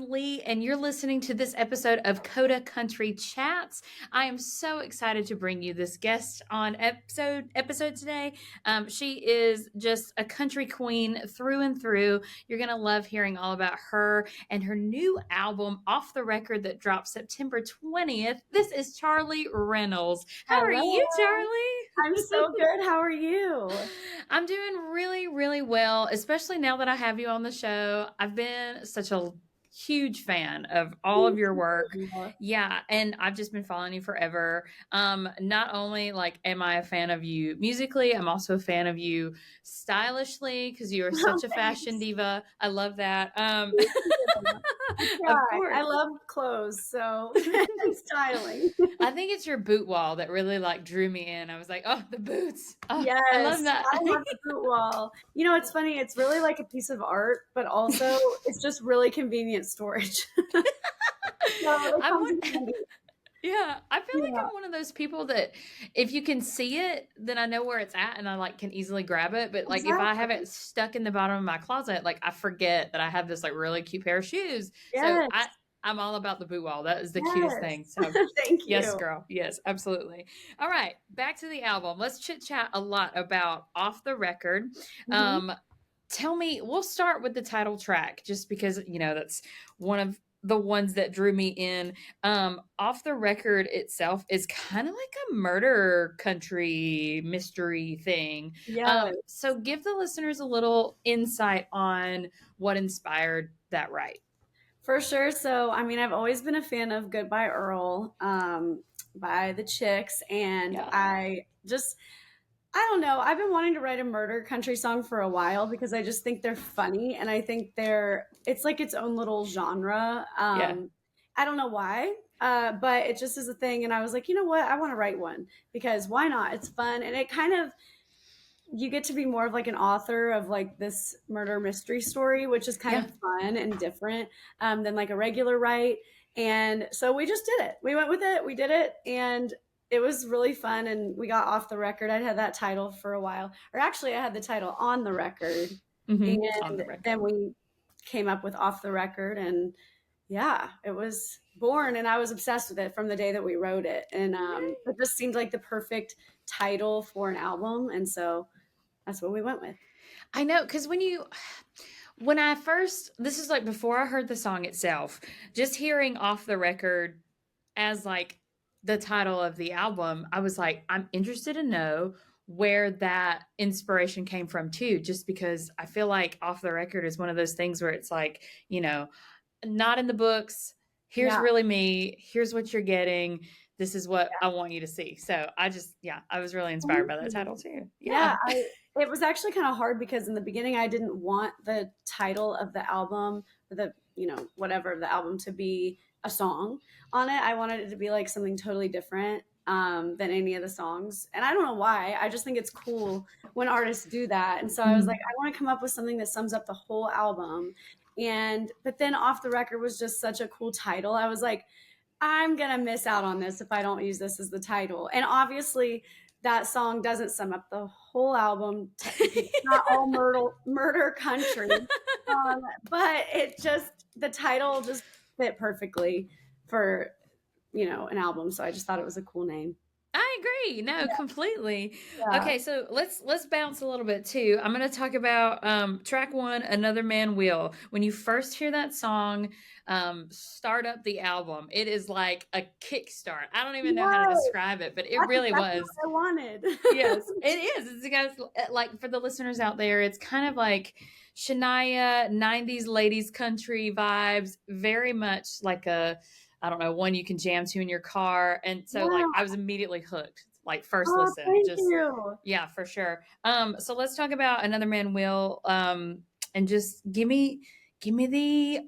I'm Leigh, and you're listening to this episode of Coda Country Chats. I am so excited to bring you this guest on episode today. She is just a country queen through and through. You're gonna love hearing all about her and her new album, Off the Record, that drops September 20th. This is Charly Reynolds. How are Hello. you, Charly? I'm so good. How are you? I'm doing really, really well, especially now that I have you on the show. I've been such a huge fan of all of Thank your work. you. Yeah, and I've just been following you forever. Not only like am I a fan of you musically, I'm also a fan of you stylishly because you are Oh, such a fashion thanks. diva. I love that. Thank you. I Of try. course. I love clothes, so and styling. I think it's your boot wall that really like drew me in. I was like, oh, the boots. Oh, I love Yes, that. I love the boot wall. You know, it's funny. It's really like a piece of art, but also it's just really convenient storage. So it I'm comes one. in handy. Yeah, I feel like Yeah, I'm one of those people that if you can see it, then I know where it's at and I like can easily grab it. But like if I have exactly. it stuck in the bottom of my closet, like I forget that I have this like really cute pair of shoes. So Yes, I'm all about the boot wall. That is the cutest yes. thing. So Thank yes, you. girl. Yes, absolutely. All right, back to the album. Let's chit chat a lot about Off the Record. Mhm. Um, Tell me, we'll start with the title track just because that's one of the ones that drew me in. Off the Record itself is kind of like a murder country mystery thing. Yes. So give the listeners a little insight on what inspired that write. For sure. So, I mean, I've always been a fan of Goodbye Earl by the Chicks. And Yeah. I don't know, I've been wanting to write a murder country song for a while because I just think they're funny. And I think it's like its own little genre. Yeah. I don't know why, but it just is a thing. And I was like, you know what? I want to write one because why not? It's fun. And it kind of, you get to be more of like an author of like this murder mystery story, which is kind Yeah. of fun and different than like a regular write. And so we just did it. We went with it. We did it. And it was really fun. And we got Off the Record. I'd had that title for a while. Or actually, I had the title On the Record. On And the record. then we came up with Off the Record. And yeah, it was born. And I was obsessed with it from the day that we wrote it. And it just seemed like the perfect title for an album. And so that's what we went with. I know, because when I first, this is like before I heard the song itself, just hearing Off the Record as like the title of the album, I was like, I'm interested to know where that inspiration came from too, just because I feel like Off the Record is one of those things where it's like, not in the books. Here's Yeah. really me. Here's what you're getting. This is what I want you to see. So I was really inspired by that title too. Yeah. Yeah, it was actually kind of hard because in the beginning I didn't want the title of the album or whatever of the album to be a song on it. I wanted it to be like something totally different than any of the songs. And I don't know why. I just think it's cool when artists do that. And so I was like, I want to come up with something that sums up the whole album. But then Off the Record was just such a cool title. I was like, I'm going to miss out on this if I don't use this as the title. And obviously, that song doesn't sum up the whole album. Technically, it's not all murder country. But the title just fit perfectly for, an album. So I just thought it was a cool name. I agree. No, completely. Yeah. Okay, so let's bounce a little bit too. I'm going to talk about track 1, Another Man Will. When you first hear that song start up the album, it is like a kickstart. I don't even know how to Yes, describe it, but it that's really exactly was. what I wanted. Yes, it is. It's guys like for the listeners out there, it's kind of like Shania 90s ladies country vibes, very much like a I don't know, one you can jam to in your car. And so like Yeah. I was immediately hooked, like first Oh, listen. thank Just you. yeah, for sure. So let's talk about Another Man Will. And just give me the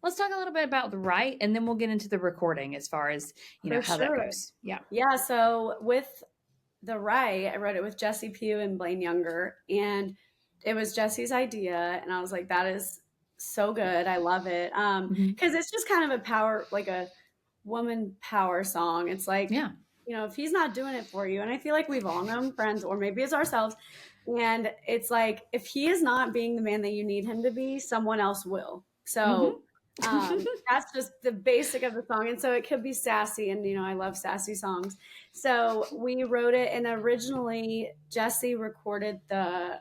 let's talk a little bit about the write and then we'll get into the recording as far as For how that sure. goes. Yeah. Yeah. So with the write, I wrote it with Jesse Pugh and Blaine Younger, and it was Jesse's idea, and I was like, that is so good. I love it. Mhm. Because it's just kind of like a woman power song. It's like, Yeah. if he's not doing it for you, and I feel like we've all known friends, or maybe it's ourselves, and it's like if he is not being the man that you need him to be, someone else will. Mhm. So That's just the basic of the song. And so it could be sassy. And, I love sassy songs. So we wrote it. And originally, Jesse recorded the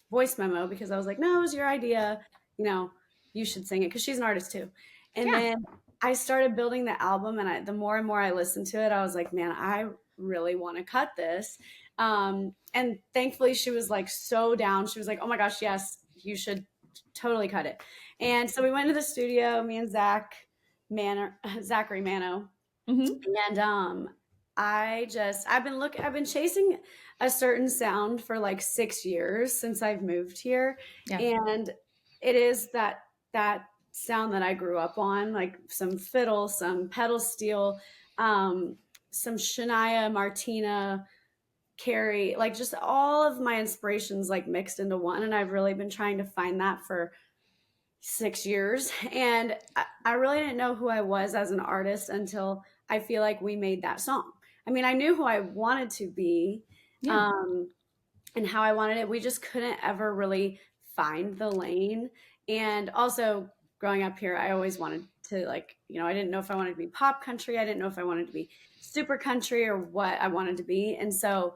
voice memo because I was like, no, it was your idea. You know, you should sing it because she's an artist too. And Yeah. then I started building the album. And the more and more I listened to it, I was like, man, I really want to cut this. And thankfully, she was like so down. She was like, oh my gosh, yes, you should totally cut it. And so we went to the studio, me and Zachary Mano, Hmm. and I've been chasing a certain sound for like 6 years since I've moved here, Yeah. and it is that sound that I grew up on, like some fiddle, some pedal steel, some Shania, Martina, Carrie, like just all of my inspirations like mixed into one, and I've really been trying to find that for 6 years. And I really didn't know who I was as an artist until I feel like we made that song. I mean, I knew who I wanted to be, Yeah. um, and how I wanted it. We just couldn't ever really find the lane. And also, growing up here, I always wanted to, like, I didn't know if I wanted to be pop country. I didn't know if I wanted to be super country or what I wanted to be. And so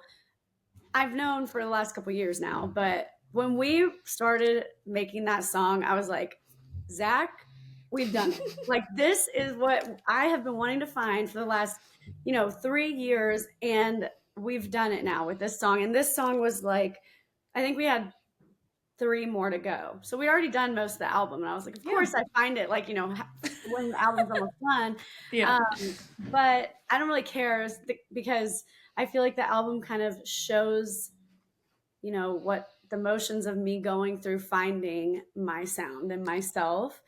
I've known for the last couple years now, but when we started making that song, I was like, Zach, we've done it. Like, this is what I have been wanting to find for the last, 3 years. And we've done it now with this song. And this song was like, I think we had three more to go. So we'd already done most of the album. And I was like, of Yeah. course I find it like, when the album's almost done. Yeah. But I don't really care because I feel like the album kind of shows, what the motions of me going through finding my sound and myself.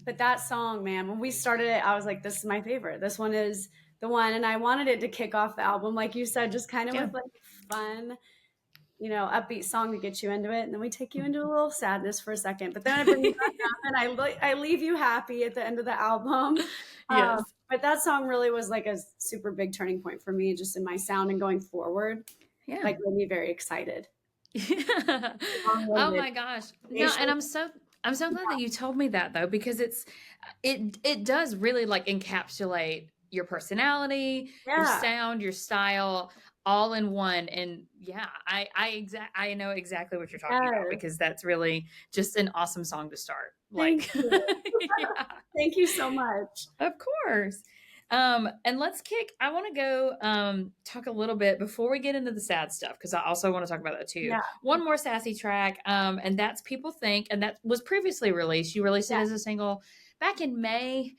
But that song, man, when we started it, I was like, this is my favorite. This one is the one. And I wanted it to kick off the album, like you said, just kind of Yeah. with like fun, upbeat song to get you into it. And then we take you into a little sadness for a second, but then I bring you back down and I leave you happy at the end of the album. Yes. But that song really was like a super big turning point for me, just in my sound and going forward. Yeah. Like, made me very excited. Yeah. Oh my gosh. No, and I'm so glad that you told me that though, because it does really like encapsulate your personality, your Yeah. sound, your style, all in one. And yeah, I know exactly what you're talking about Yes. because that's really just an awesome song to start. Thank Like, you. yeah. Thank you so much. Of course. And I want to go talk a little bit before we get into the sad stuff, because I also want to talk about that too. Yeah. One more sassy track, and that's People Think, and that was previously released. You released it Yeah. as a single back in May.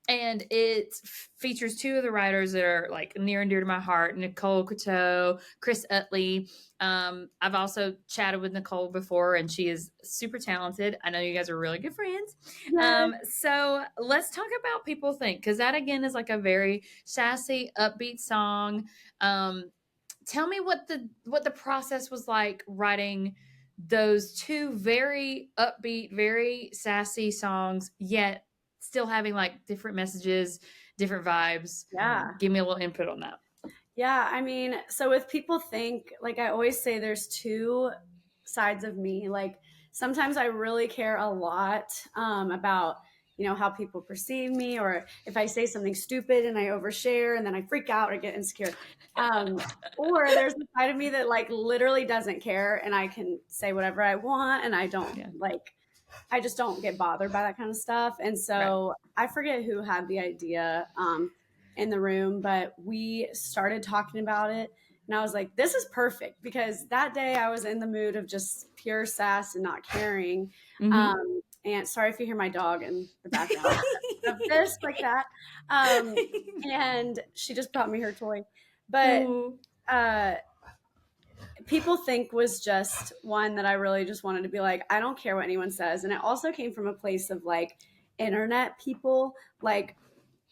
And it features two of the writers that are like near and dear to my heart, Nicole Coteau, Chris Utley. I've also chatted with Nicole before, and she is super talented. I know you guys are really good friends. Yes. So let's talk about People Think, because that again is like a very sassy, upbeat song. Tell me what the process was like writing those two very upbeat, very sassy songs, yet still having like different messages, different vibes. Yeah. Give me a little input on that. Yeah. I mean, so with People Think, like I always say, there's two sides of me. Like, sometimes I really care a lot about, how people perceive me, or if I say something stupid and I overshare and then I freak out or get insecure. Or there's a side of me that like literally doesn't care and I can say whatever I want and I don't I just don't get bothered by that kind of stuff. And so I forget who had the idea in the room, but we started talking about it. And I was like, this is perfect, because that day I was in the mood of just pure sass and not caring. Mhm. And sorry if you hear my dog in the background of this, like that. And she just brought me her toy. But Ooh. People Think was just one that I really just wanted to be like, I don't care what anyone says. And it also came from a place of like internet people, like,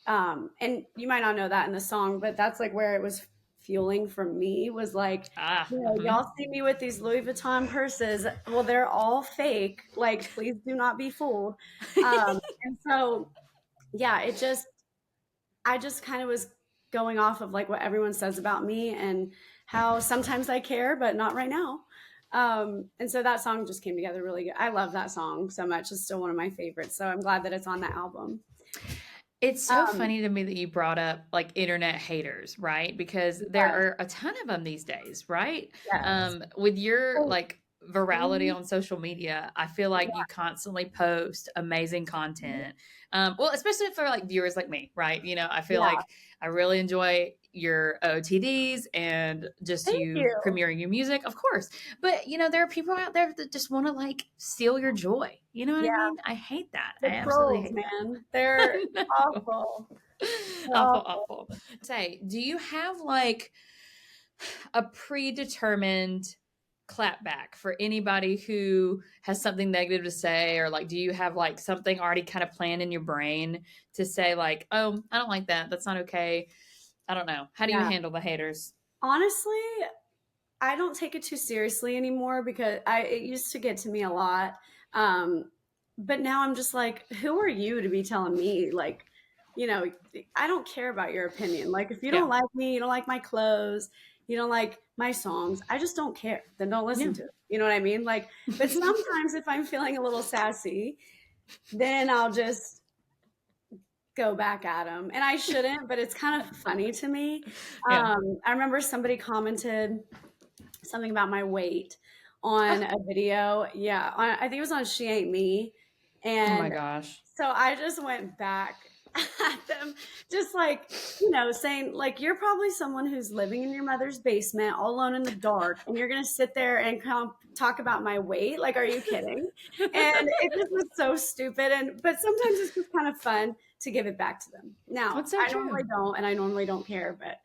and you might not know that in the song, but that's like where it was fueling for me, was like, y'all see me with these Louis Vuitton purses. Well, they're all fake. Like, please do not be fooled. And so, yeah, I just kind of was going off of like what everyone says about me and how sometimes I care, but not right now. And so that song just came together really good. I love that song so much. It's still one of my favorites. So I'm glad that it's on the album. It's so Um, funny to me that you brought up like internet haters, right? Because there yes, are a ton of them these days, right? yes. With your Oh, like virality mhm, on social media, I feel like you constantly post amazing yeah. content. Well, especially for like viewers like me, right? You know, I feel Yeah. like I really enjoy your OTDs and just Thank you you. premiering your music, of course. But you know, there are people out there that just want to like steal your joy. You know what I Yeah. mean? I hate that. I The absolutely trolls, hate that. man. They're No. awful. They're Awful, awful. awful. Say, do you have like a predetermined clapback for anybody who has something negative to say, or like do you have like something already kind of planned in your brain to say like, oh, I don't like that, that's not okay? I don't know, how do you Yeah. handle the haters? Honestly, I don't take it too seriously anymore because it used to get to me a lot. Um, but now I'm just like, who are you to be telling me like, you know, I don't care about your opinion. Like if you Yeah. don't like me, you don't like my clothes, you don't like my songs, I just don't care. Then don't Yeah. listen to it. You know what I mean? Like, but sometimes if I'm feeling a little sassy, then I'll just go back at them. And I shouldn't, but it's kind of funny to me. Yeah. I remember somebody commented something about my weight on Oh, a video. Yeah, I think it was on She Ain't Me. oh my And gosh. so I just went back at them, just like, saying, like, you're probably someone who's living in your mother's basement all alone in the dark, and you're going to sit there and come talk about my weight. Like, are you kidding? And it just was so stupid. But sometimes it's just kind of fun to give it back to them. Now, That's so I normally true. don't, and I normally don't care, but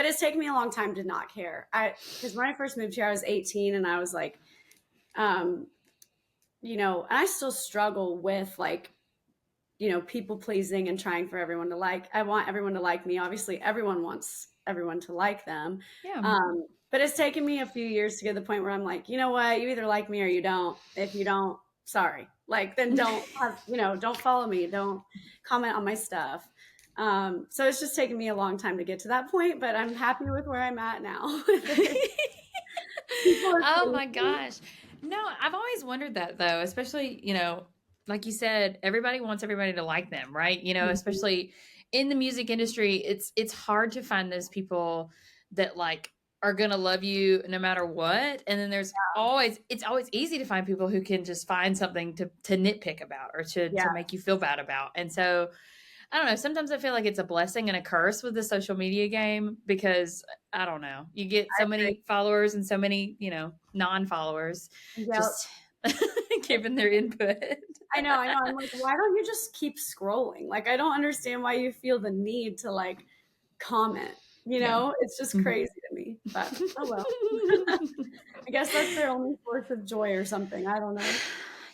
it's taken me a long time to not care. Because when I first moved here, I was 18, and I was like, um, and I still struggle with like, people pleasing and trying for everyone to like. I want everyone to like me. Obviously, everyone wants everyone to like them. Yeah. But it's taken me a few years to get to the point where I'm like, you know what? You either like me or you don't. If you don't, sorry. Like, then don't follow me. Don't comment on my stuff. So it's just taken me a long time to get to that point, but I'm happy with where I'm at now. People are Oh my crazy. gosh. No, I've always wondered that though, especially, you know, like you said, everybody wants everybody to like them, right? You know, Mhm. especially in the music industry, it's hard to find those people that like are going to love you no matter what. And then there's always it's always easy to find people who can just find something to nitpick about or Yeah, to make you feel bad about. And so I don't know. Sometimes I feel like it's a blessing and a curse with the social media game because I don't know. You get I so agree. many followers and so many, you know, non-followers Yeah, just giving their input. I know, I know. I'm like, why don't you just keep scrolling? Like, I don't understand why you feel the need to like comment. Yeah. It's just Mhm. crazy to me. But oh well. I guess that's their only source of joy or something. I don't know.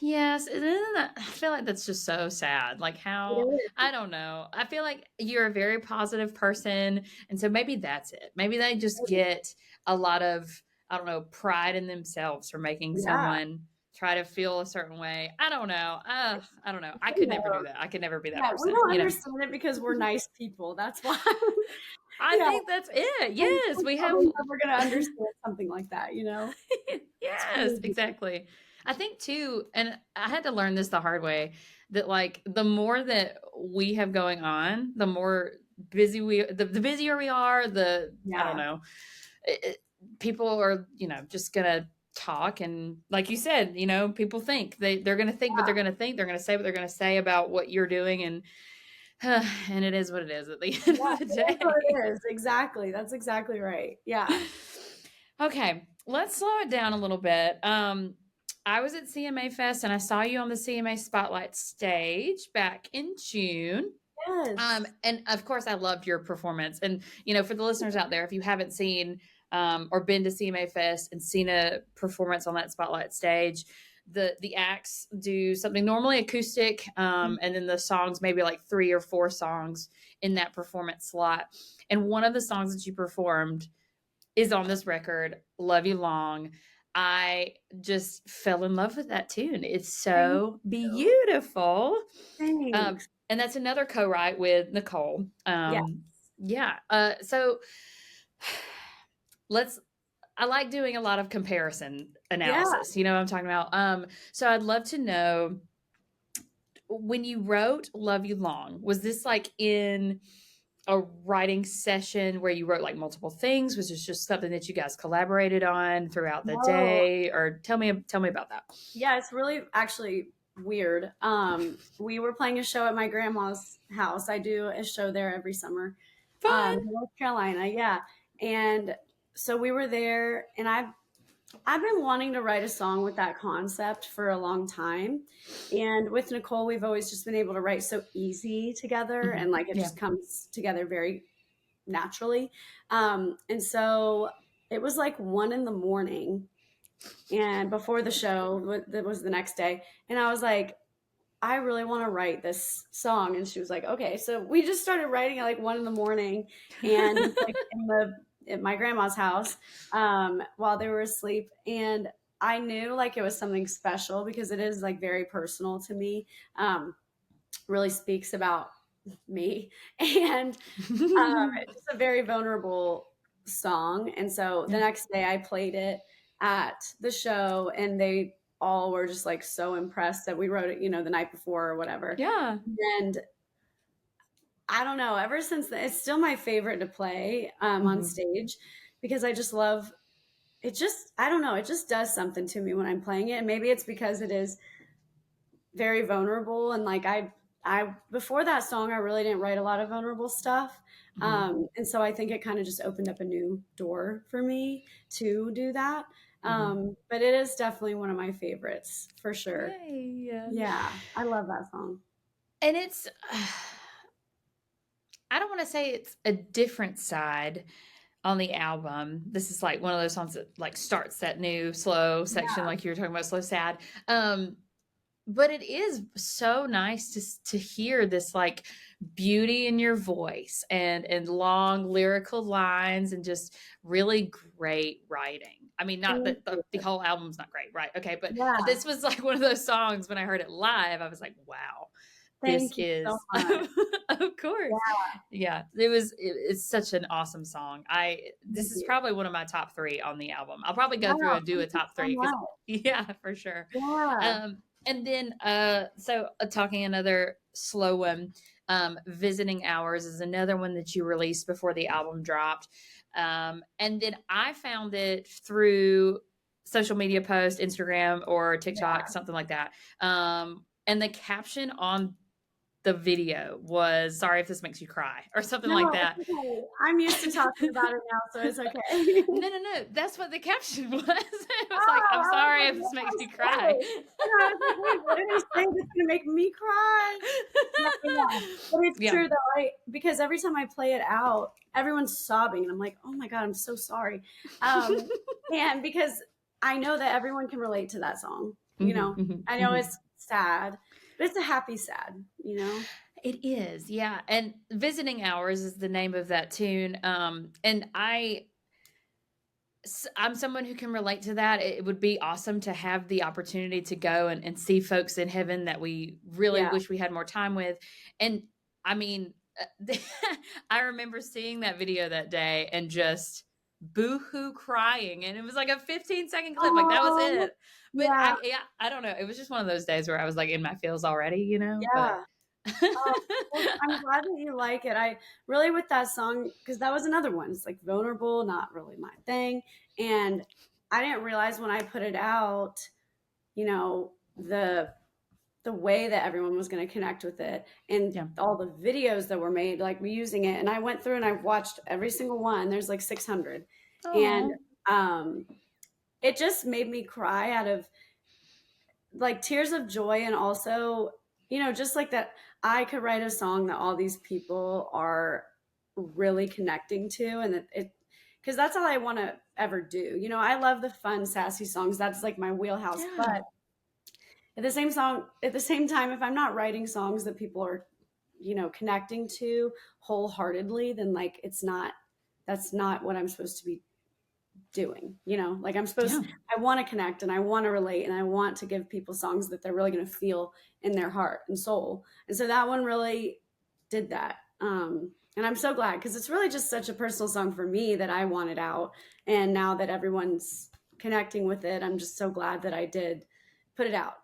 Yes, and then I feel like that's just so sad. Like It how is. I don't know. I feel like you're a very positive person, and so maybe that's it. Maybe they just get a lot of I don't know pride in themselves for making Yeah. someone try to feel a certain way. I don't know. I don't know. I Who could never do knows? that. I could never be that Yeah, we person. don't You know. understand it because we're nice people. That's why. I Yeah, think that's it. Yes, we're we have. probably never gonna understand something like that. It's Yes, crazy. exactly. I think too, and I had to learn this the hard way that like the more that we have going on, the more the busier we are, I don't Yeah. know, people are, you know, just gonna talk. And like you said, you know, people think they're gonna think what they're gonna think, they're gonna say what they're gonna say about what you're doing. And, and it is what it is at the end Yeah, of the it is what day. it is. Exactly. That's exactly right. Yeah. Okay, let's slow it down a little bit. I was at CMA Fest and I saw you on the CMA Spotlight stage back in June. Yes. And of course, I loved your performance. And you know, for the listeners out there, if you haven't seen or been to CMA Fest and seen a performance on that Spotlight stage, the acts do something normally acoustic, and then the songs maybe like 3 or 4 songs in that performance slot. And one of the songs that you performed is on this record, Love You Long. I just fell in love with that tune. It's Thank so you. beautiful. Thanks. And that's another co-write with Nicole. Yeah. Yeah. So let's I like doing a lot of comparison Yeah. analysis. You know what I'm talking about? So I'd love to know, when you wrote Love You Long, was this like in a writing session where you wrote like multiple things? Was this just something that you guys collaborated on throughout the No. day? Or tell me about that. Yeah, it's really actually weird. We were playing a show at my grandma's house. I do a show there every summer, Fun. North Carolina. Yeah, and so we were there, and I've been wanting to write a song with that concept for a long time. And with Nicole, we've always just been able to write so easy together, Mhm. and like it Yeah. just comes together very naturally. And so it was like 1 in the morning, and before the show, that was the next day, and I was like, I really want to write this song. And she was like, okay. So we just started writing at like 1 in the morning, and like at my grandma's house, while they were asleep. And I knew like it was something special because it is like very personal to me. Really speaks about me. And it's just a very vulnerable song. And so the Yeah. next day I played it at the show, and they all were just like so impressed that we wrote it, the night before or whatever. Yeah. And I don't know, ever since then, it's still my favorite to play on Mhm. stage because I just love it. Just, I don't know, it just does something to me when I'm playing it. And maybe it's because it is very vulnerable, and like I before that song I really didn't write a lot of vulnerable stuff. Mhm. And so I think it kind of just opened up a new door for me to do that. Mhm. But it is definitely one of my favorites for sure. Yay. Yeah, I love that song. And it's I don't want to say it's a different side on the album. This is like one of those songs that like starts that new slow section, Yeah. like you were talking about, slow sad. But it is so nice to hear this like beauty in your voice, and long lyrical lines, and just really great writing. I mean, not Thank that you. the whole album's not great, right? Okay, but Yeah. this was like one of those songs when I heard it live, I was like, wow, this Thank you so is much. of course. Yeah, it's such an awesome song. Thank This is you. probably one of my top 3 on the album. I'll probably go through Wow. and do a Thank you top so 3 because much. yeah, for sure. Yeah. And then talking another slow one, Visiting Hours is another one that you released before the album dropped. And then I found it through social media post, Instagram or TikTok, Yeah. something like that. And the caption on the video was, "Sorry if this makes you cry," or something like No, it's that. okay. I'm used to talking about it now, so it's okay. No, no, no. That's what the caption was. It was like, Oh, "I'm I was sorry like, if what this did makes I you say? cry." And I was like, wait, what did I say that's gonna make me cry? Yeah, yeah. But it's Yeah. true though, because every time I play it out, everyone's sobbing, and I'm like, oh my god, I'm so sorry. And because I know that everyone can relate to that song. Mhm, mhm, I know mhm. it's sad, but it's a happy sad. It is, yeah. And Visiting Hours is the name of that tune. And I'm someone who can relate to that. It would be awesome to have the opportunity to go and see folks in heaven that we really Yeah. wish we had more time with. And I mean, I remember seeing that video that day and just boohoo crying. And it was like a 15-second clip. Like that was Oh, it. But yeah, yeah, I don't know. It was just one of those days where I was like in my feels already. But yeah. Oh, well, I'm glad that you like it. I really, with that song, because that was another one. It's like vulnerable, not really my thing. And I didn't realize when I put it out, you know, the way that everyone was going to connect with it, and yeah. all the videos that were made, like reusing it. And I went through and I've watched every single one. There's like 600. And Oh. um, it just made me cry out of like tears of joy, and also just like that I could write a song that all these people are really connecting to, and it because that's all I want to ever do. I love the fun sassy songs. That's like my wheelhouse. Yeah. But at the same time, if I'm not writing songs that people are connecting to wholeheartedly, then like that's not what I'm supposed to be doing. Like Yeah. I want to connect, and I want to relate, and I want to give people songs that they're really going to feel in their heart and soul. And so that one really did that. And I'm so glad because it's really just such a personal song for me that I wanted out. And now that everyone's connecting with it, I'm just so glad that I did put it out.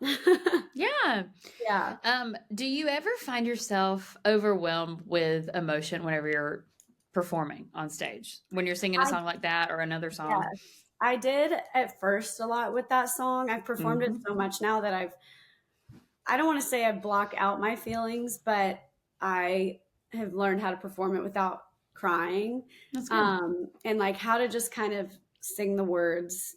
Yeah. Yeah. Do you ever find yourself overwhelmed with emotion whenever you're performing on stage? When you're singing a I song like that or another song? Yes. I did at first a lot with that song. I've performed it Mhm. so much now that I don't want to say I block out my feelings, but I have learned how to perform it without crying. That's good. And like how to just kind of sing the words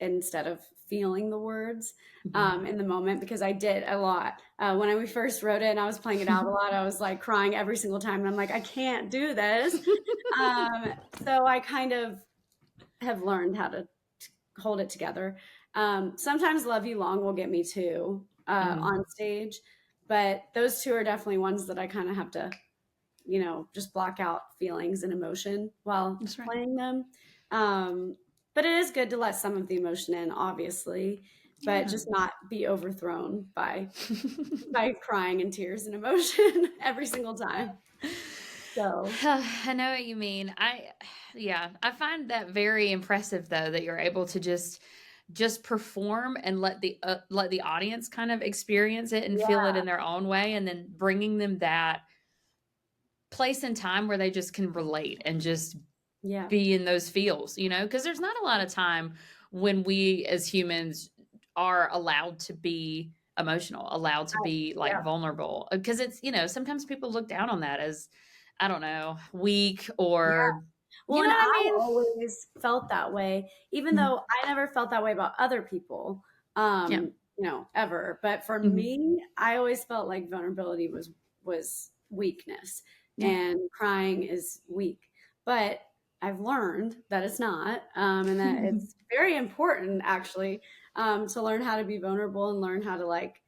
instead of feeling the words Mhm. in the moment because I did a lot. When we first wrote it and I was playing it out a lot, I was like crying every single time. And I'm like, I can't do this. Um, so I kind of have learned how to hold it together. Sometimes Love You Long will get me too Mhm. on stage, but those two are definitely ones that I kind of have to, just block out feelings and emotion while That's right. playing them. Um, but it is good to let some of the emotion in, obviously, but Yeah. just not be overthrown by crying and tears and emotion every single time. So I know what you mean. Yeah, I find that very impressive though that you're able to just perform and let the audience kind of experience it and feel it yeah, in their own way, and then bringing them that place and time where they just can relate and just yeah, be in those feels, because there's not a lot of time when we as humans are allowed to be emotional, allowed to be like yeah. vulnerable. Because it's, sometimes people look down on that as, I don't know, weak Yeah. or, you Well, know and what I I mean? always felt that way, even Mhm. though I never felt that way about other people, Yeah. ever. But for Mhm. me, I always felt like vulnerability was weakness Yeah. and crying is weak. But I've learned that it's not, and that it's very important actually, to learn how to be vulnerable and learn how to like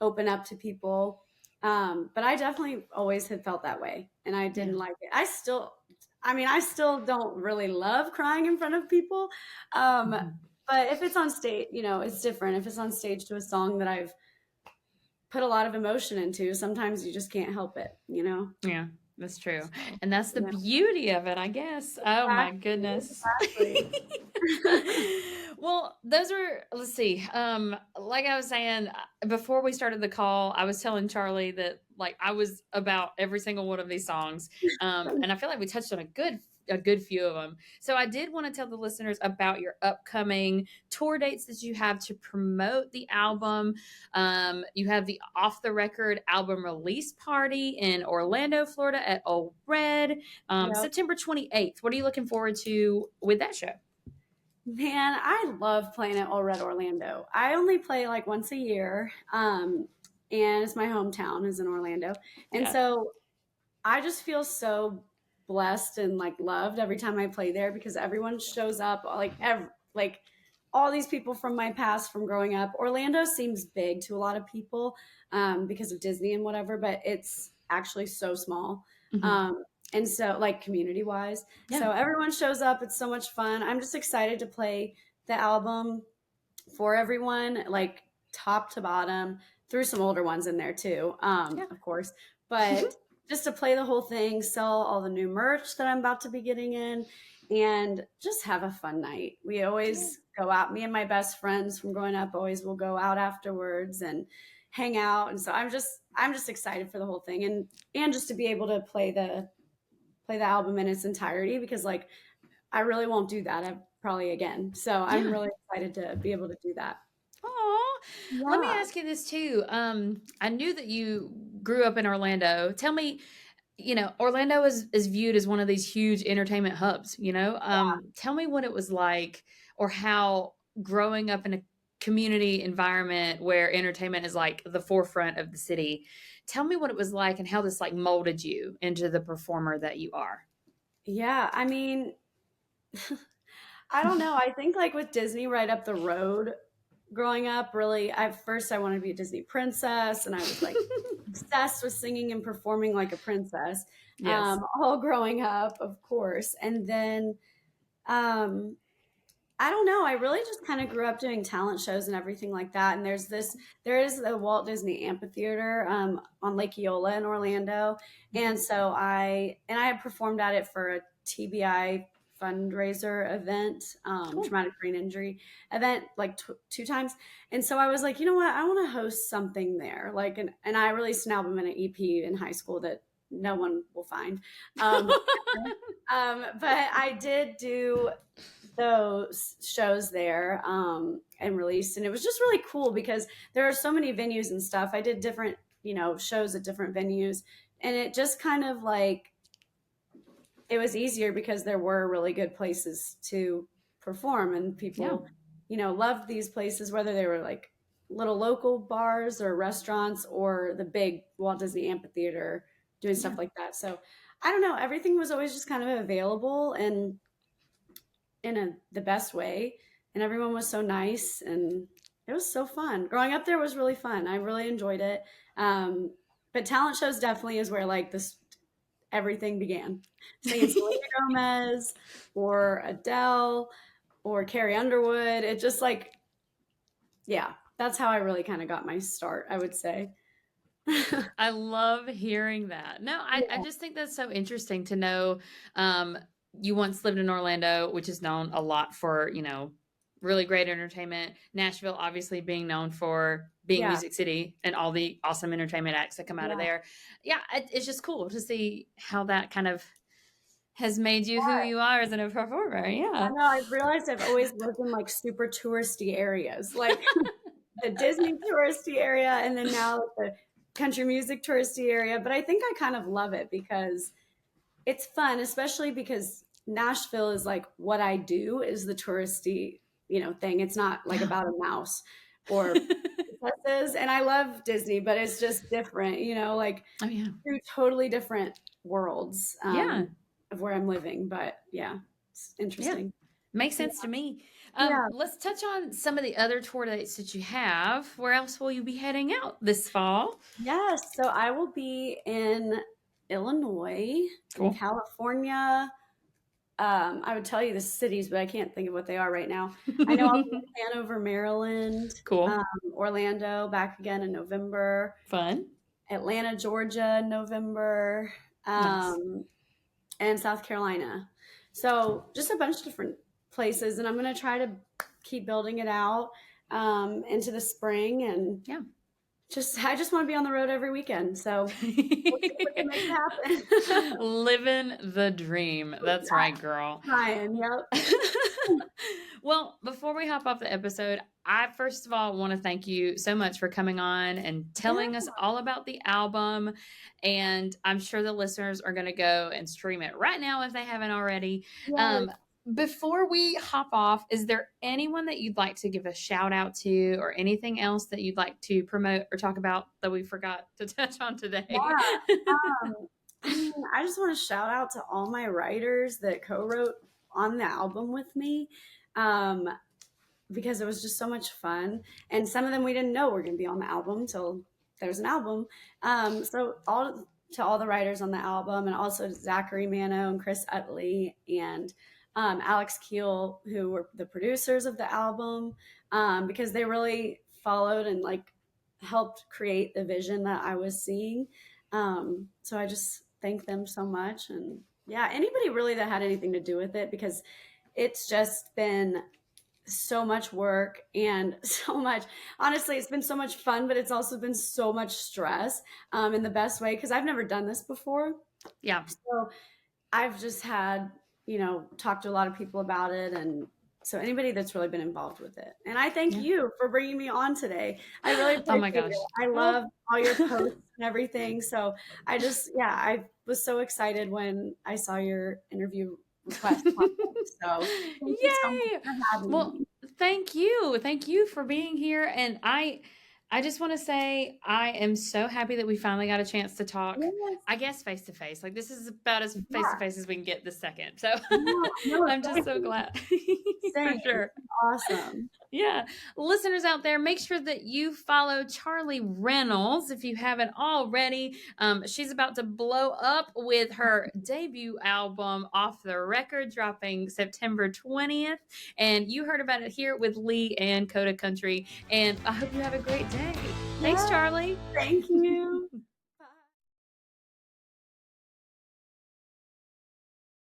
open up to people. But I definitely always had felt that way and I Yeah. didn't like it. I still don't really love crying in front of people. Um, Mhm. but if it's on stage, it's different. If it's on stage to a song that I've put a lot of emotion into, sometimes you just can't help it. Yeah, that's true. So, And that's the yeah, beauty of it, I guess. Oh my exactly. goodness. Exactly. Well, those are, let's see. Like I was saying before we started the call, I was telling Charlie that like I was about every single one of these songs. And I feel like we touched on a good few of them. So I did want to tell the listeners about your upcoming tour dates that you have to promote the album. You have the Off the Record album release party in Orlando, Florida at Old Red, Yep. September 28th. What are you looking forward to with that show? Man, I love playing at All Red Orlando. I only play like once a year. And it's my hometown is in Orlando. And Yeah. so I just feel so blessed and like loved every time I play there because everyone shows up like all these people from my past from growing up. Orlando seems big to a lot of people because of Disney and whatever, but it's actually so small. Hmm. And so like community wise. Yeah. So everyone shows up. It's so much fun. I'm just excited to play the album for everyone, like top to bottom, threw some older ones in there too, Yeah. of course. But just to play the whole thing, sell all the new merch that I'm about to be getting in, and just have a fun night. We Yeah. always go out. Me and my best friends from growing up always will go out afterwards and hang out. And so I'm just excited for the whole thing and just to be able to play the album in its entirety because like I really won't do that probably again. So I'm Yeah. really excited to be able to do that. Oh, let me Yeah. ask you this too. I knew that you grew up in Orlando. Tell me, Orlando is viewed as one of these huge entertainment hubs, tell me what it was like or how growing up in a community environment where entertainment is like the forefront of the city. Tell me what it was like and how this like molded you into the performer that you are. Yeah. I mean, I don't know. I think like with Disney right up the road growing up, really, at first I wanted to be a Disney princess and I was like obsessed with singing and performing like a princess, Yes. all growing up, of course. And then um, I don't know. I really just kind of grew up doing talent shows and everything like that. And there is the Walt Disney Amphitheater on Lake Eola in Orlando, and I had performed at it for a TBI fundraiser event, Cool. traumatic brain injury event, like two times. And so I was like, you know what, I want to host something there. Like, and I released an album and an EP in high school that no one will find. Um, but I did do those shows there and released, and it was just really cool because there are so many venues and stuff. I did different, shows at different venues, and it just kind of like it was easier because there were really good places to perform, and Yeah. people, loved these places, whether they were like little local bars or restaurants or the big Walt Disney Amphitheater doing Yeah. stuff like that. So I don't know, everything was always just kind of available and in the best way, and everyone was so nice, and it was so fun. Growing up there was really fun. I really enjoyed it. But talent shows definitely is where like this everything began. Singing Selena Gomez or Adele or Carrie Underwood. It just like, yeah, that's how I really kind of got my start, I would say. I love hearing that. No, I Yeah, just think that's so interesting to know. Um, you once lived in Orlando, which is known a lot for, really great entertainment. Nashville, obviously, being known for being yeah, Music City and all the awesome entertainment acts that come out of yeah. there. Yeah, it's just cool to see how that kind of has made you who you are as a performer. I Yeah. know. I've realized I've always lived in like super touristy areas, like the Disney touristy area, and then now the country music touristy area. But I think I kind of love it because it's fun, especially because Nashville is like what I do is the touristy, thing. It's not like Yeah. about a mouse or princesses. And I love Disney, but it's just different, like Oh, yeah. two totally different worlds Yeah. of where I'm living. But yeah, it's Yeah. interesting. Makes Yeah. sense to me. Yeah. Let's touch on some of the other tour dates that you have. Where else will you be heading out this fall? Yes. So I will be in Illinois, in Cool. California. I would tell you the cities, but I can't think of what they are right now. I know I'll be in Hanover, Maryland, Cool. Orlando, back again in November, Fun. Atlanta, Georgia in November, Nice. and South Carolina. So just a bunch of different places, and I'm going to try to keep building it out into the spring, and Yeah. I just want to be on the road every weekend. So we'll see if we can make it happen. Living the dream. That's right, girl. Trying, yep. Well, before we hop off the episode, I first of all want to thank you so much for coming on and Yeah, telling us all about the album. And I'm sure the listeners are going to go and stream it right now if they haven't already. yeah. Um, before we hop off, is there anyone that you'd like to give a shout out to or anything else that you'd like to promote or talk about that we forgot to touch on today? Yeah. Um, I just want to shout out to all my writers that co-wrote on the album with me. Um, because it was just so much fun. And some of them we didn't know were going to be on the album till there was an album. So all the writers on the album, and also Zachary Mano and Chris Utley and Alex Keel, who were the producers of the album, because they really followed and like helped create the vision that I was seeing. So I just thank them so much. And yeah, anybody really that had anything to do with it, because it's just been so much work and so much, honestly, it's been so much fun, but it's also been so much stress, in the best way, because I've never done this before. Yeah. So I've just had, talked to a lot of people about it, and so anybody that's really been involved with it. And I thank Yeah. you for bringing me on today. I really Oh my appreciate gosh. it. I love Well, all your posts and everything. So yeah, I was so excited when I saw your interview request pop up. So thank you so much yay. for having Well, me. thank you. Thank you for being here. And I just want to say I am so happy that we finally got a chance to talk. Yes. I guess face to face. Like this is about as face to Yeah. face as we can get this second. So No, I'm just so same. glad for Same. sure. Awesome. Yeah. Listeners out there, make sure that you follow Charly Reynolds if you haven't already. She's about to blow up with her debut album, Off the Record, dropping September 20th. And you heard about it here with Leigh and Coda Country. And I hope you have a great day. Thanks, Yeah. Charlie. Thank you.